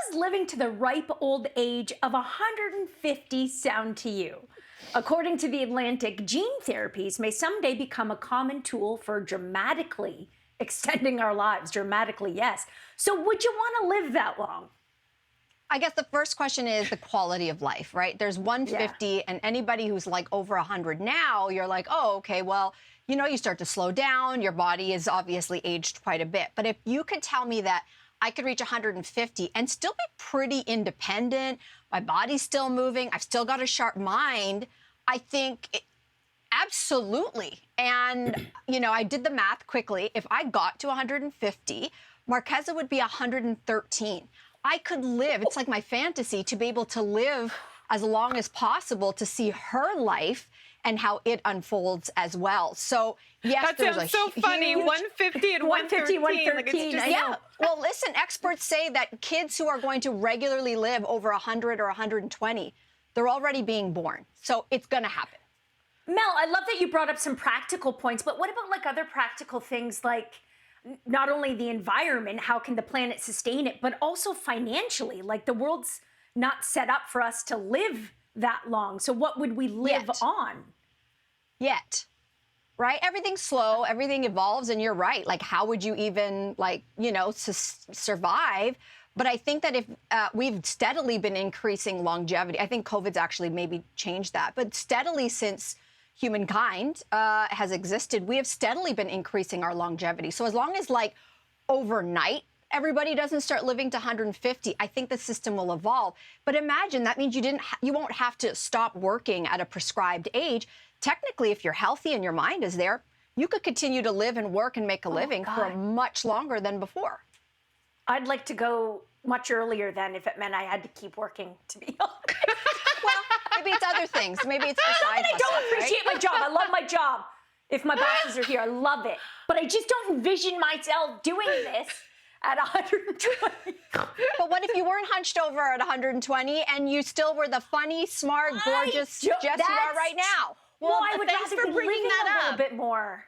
does living to the ripe old age of 150 sound to you? According to The Atlantic, gene therapies may someday become a common tool for dramatically extending our lives. Dramatically, yes. So would you want to live that long? I guess the first question is the quality of life, right? There's 150, and anybody who's like over 100 now, you're like, oh, okay, well, you know, you start to slow down. Your body is obviously aged quite a bit. But if you could tell me that I could reach 150 and still be pretty independent, my body's still moving, I've still got a sharp mind, I think absolutely. And, you know, I did the math quickly. If I got to 150, Marquesa would be 113. I could live. It's like my fantasy to be able to live as long as possible to see her life and how it unfolds as well. So, yes, that sounds so funny. Huge... 150 and 113. 113. Like yeah. Well, listen, experts say that kids who are going to regularly live over 100 or 120, they're already being born. So it's going to happen. Mel, I love that you brought up some practical points, but what about like other practical things like not only the environment, how can the planet sustain it, but also financially, like the world's not set up for us to live that long. So what would we live on? Yet, right? Everything's slow, everything evolves, and you're right. Like, how would you even, like, you know, survive? But I think that if we've steadily been increasing longevity, I think COVID's actually maybe changed that, but steadily since humankind has existed, we have steadily been increasing our longevity. So as long as, like, overnight, everybody doesn't start living to 150, I think the system will evolve. But imagine that means you won't have to stop working at a prescribed age. Technically, if you're healthy and your mind is there, you could continue to live and work and make a living for much longer than before. I'd like to go much earlier then if it meant I had to keep working to be young. Well, maybe it's other things. Maybe it's the side hustle, I don't appreciate right? my job. I love my job. If my bosses are here, I love it. But I just don't envision myself doing this at 120. But what if you weren't hunched over at 120 and you still were the funny, smart, gorgeous Jess you are right now? Well, I would thanks rather for be bringing living that a up. little bit more.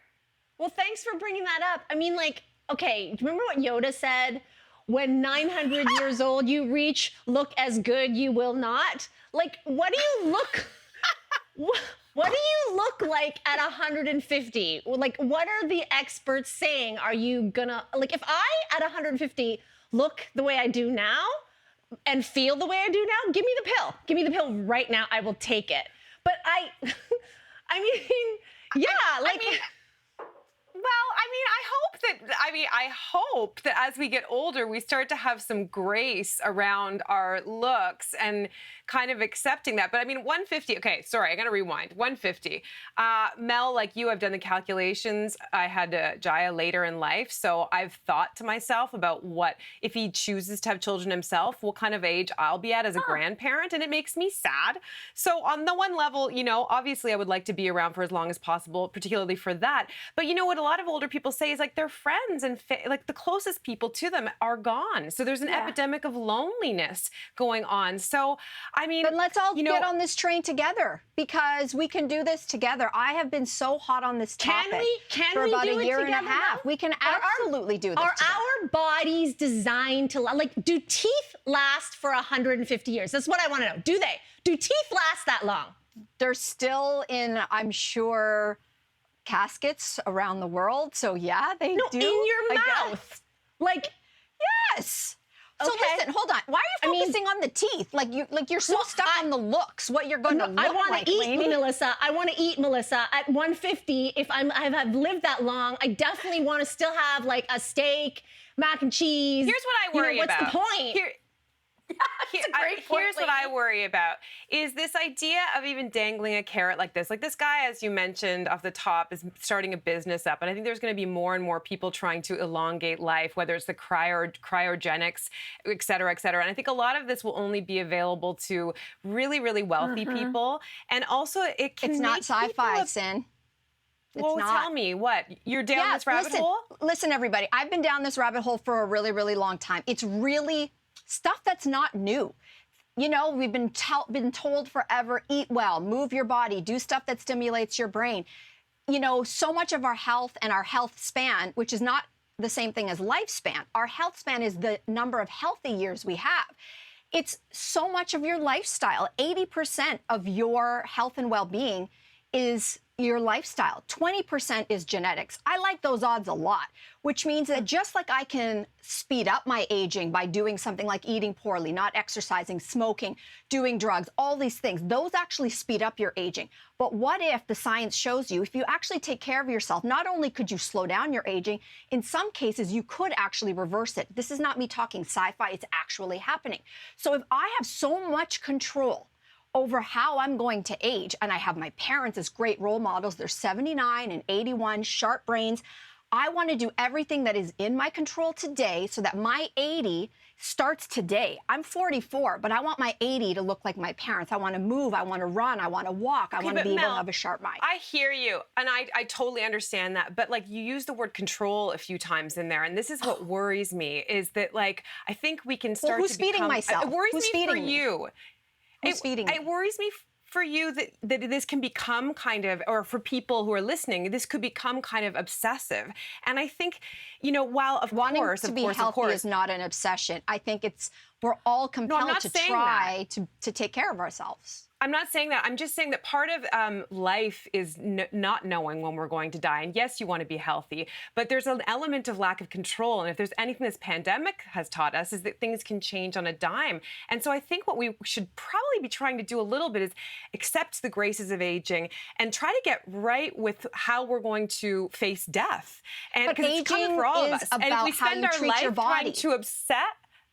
Well, thanks for bringing that up. I mean, like, okay, remember what Yoda said? When 900 years old you reach, look as good you will not. Like, what do you look? What do you look like at 150? Like, what are the experts saying? Are you gonna, like, if I at 150 look the way I do now and feel the way I do now, give me the pill. Give me the pill right now. I will take it. But I I hope that as we get older, we start to have some grace around our looks and kind of accepting that. But I mean, 150, okay, sorry, I gotta rewind. 150. Mel, like you, I've done the calculations. I had Jaya later in life, so I've thought to myself about what, if he chooses to have children himself, what kind of age I'll be at as a grandparent, and it makes me sad. So on the one level, you know, obviously I would like to be around for as long as possible, particularly for that. But you know what a lot of older people say is like their friends and like the closest people to them are gone. So there's an epidemic of loneliness going on. So, I mean, but let's all get on this train together because we can do this together. I have been so hot on this topic for about a year and a half. We can absolutely do this together. Are our bodies designed to, like, do teeth last for 150 years? That's what I want to know. Do they? Do teeth last that long? They're still in, I'm sure, caskets around the world. So yeah, they do. In your mouth. Like, yes. So listen, hold on. Why are you focusing on the teeth? Like you're so stuck on the looks, what you're going to look like. I want to eat, Melissa. I want to eat, Melissa. At 150, if I've lived that long, I definitely want to still have like a steak, mac and cheese. Here's what I worry about. What's the point? Here's what I worry about is this idea of even dangling a carrot like this. Like this guy, as you mentioned off the top, is starting a business up. And I think there's going to be more and more people trying to elongate life, whether it's the cryogenics, et cetera, et cetera. And I think a lot of this will only be available to really, really wealthy people. And also it can It's not sci-fi, Sin. Well, tell me, what? You're down this rabbit hole? Listen, everybody. I've been down this rabbit hole for a really, really long time. It's really stuff that's not new. You know, we've been told forever, eat well, move your body, do stuff that stimulates your brain. You know, so much of our health and our health span, which is not the same thing as lifespan. Our health span is the number of healthy years we have. It's so much of your lifestyle. 80% of your health and well-being is your lifestyle. 20% is genetics. I like those odds a lot, which means that just like I can speed up my aging by doing something like eating poorly, not exercising, smoking, doing drugs, all these things, those actually speed up your aging. But what if the science shows you, if you actually take care of yourself, not only could you slow down your aging, in some cases you could actually reverse it. This is not me talking sci-fi, it's actually happening. So if I have so much control over how I'm going to age, and I have my parents as great role models. They're 79 and 81, sharp brains. I want to do everything that is in my control today so that my 80 starts today. I'm 44, but I want my 80 to look like my parents. I want to move, I want to run, I want to walk, I want to be able to have a sharp mind. I hear you, and I totally understand that, but like you used the word control a few times in there, and this is what worries me, is that like, I think we can start who's to become— feeding myself? It worries Who's me feeding for me? you. Who's feeding me? It worries me for you that this can become kind of, or for people who are listening, this could become kind of obsessive. And I think, you know, while of Wanting course, to be healthy is not an obsession. I think we're all compelled to try to take care of ourselves. I'm not saying that. I'm just saying that part of life is not knowing when we're going to die. And yes, you want to be healthy, but there's an element of lack of control. And if there's anything this pandemic has taught us, is that things can change on a dime. And so I think what we should probably be trying to do a little bit is accept the graces of aging and try to get right with how we're going to face death. And because it's coming for all of us. And if we spend our life trying to upset—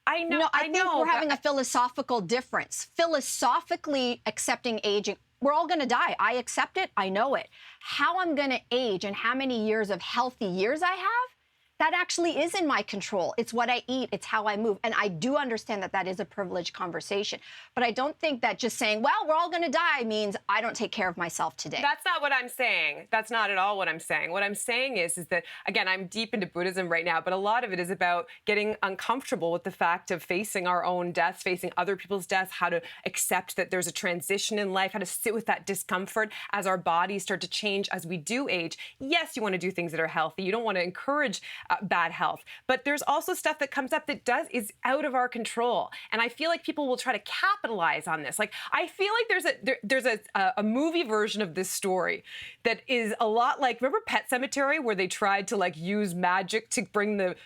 I know. I think we're having a philosophical difference. Philosophically accepting aging, we're all going to die. I accept it. I know it. How I'm going to age and how many years of healthy years I have, that actually is in my control. It's what I eat. It's how I move. And I do understand that that is a privileged conversation. But I don't think that just saying, well, we're all going to die means I don't take care of myself today. That's not what I'm saying. That's not at all what I'm saying. What I'm saying is that, again, I'm deep into Buddhism right now, but a lot of it is about getting uncomfortable with the fact of facing our own deaths, facing other people's deaths, how to accept that there's a transition in life, how to sit with that discomfort as our bodies start to change as we do age. Yes, you want to do things that are healthy. You don't want to encourage bad health. But there's also stuff that comes up that is out of our control. And I feel like people will try to capitalize on this. Like, I feel like there's a movie version of this story that is a lot like, remember Pet Sematary, where they tried to like use magic to bring the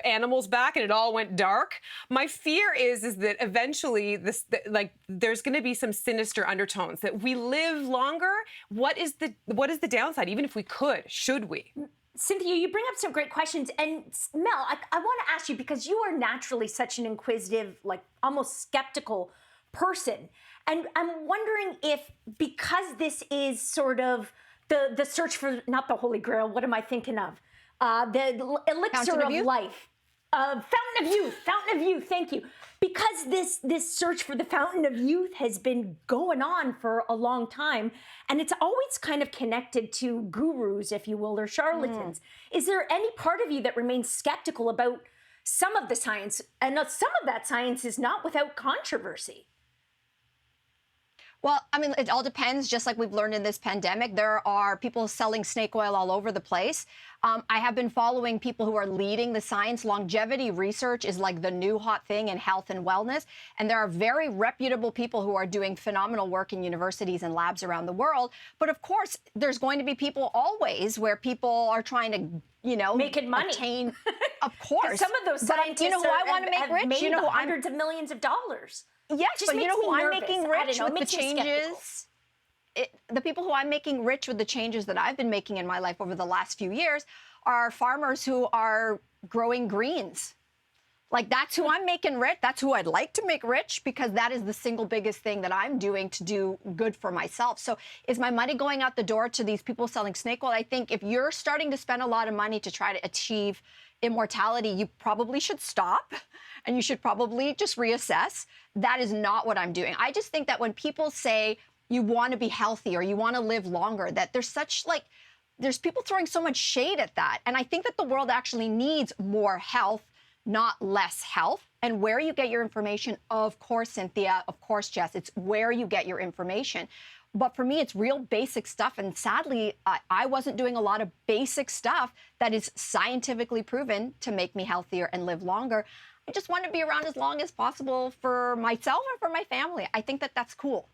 animals back and it all went dark? My fear is that eventually there's going to be some sinister undertones, that we live longer. What is the downside? Even if we could, should we? Cynthia, you bring up some great questions. And Mel, I want to ask you, because you are naturally such an inquisitive, like almost skeptical person. And I'm wondering if, because this is sort of the search for, not the Holy Grail, what am I thinking of? The elixir of life. Fountain of youth, thank you. Because this search for the fountain of youth has been going on for a long time, and it's always kind of connected to gurus, if you will, or charlatans. Is there any part of you that remains skeptical about some of the science? And some of that science is not without controversy. Well, I mean, it all depends. Just like we've learned in this pandemic, there are people selling snake oil all over the place. I have been following people who are leading the science. Longevity research is like the new hot thing in health and wellness. And there are very reputable people who are doing phenomenal work in universities and labs around the world. But of course, there's going to be people always where people are trying to, making money. Obtain, of course. Some of those scientists who I want to make rich? Made hundreds of millions of dollars. Yes, Just but you know who I'm making rich with the changes? The people who I'm making rich with the changes that I've been making in my life over the last few years are farmers who are growing greens. Like, that's who I'm making rich. That's who I'd like to make rich, because that is the single biggest thing that I'm doing to do good for myself. So is my money going out the door to these people selling snake oil? I think if you're starting to spend a lot of money to try to achieve immortality, you probably should stop, and you should probably just reassess. That is not what I'm doing. I just think that when people say you want to be healthy or you want to live longer, that there's people throwing so much shade at that. And I think that the world actually needs more health, not less health. And where you get your information, of course, Cynthia, of course, Jess, it's where you get your information. But for me, it's real basic stuff. And sadly, I wasn't doing a lot of basic stuff that is scientifically proven to make me healthier and live longer. I just want to be around as long as possible for myself and for my family. I think that that's cool.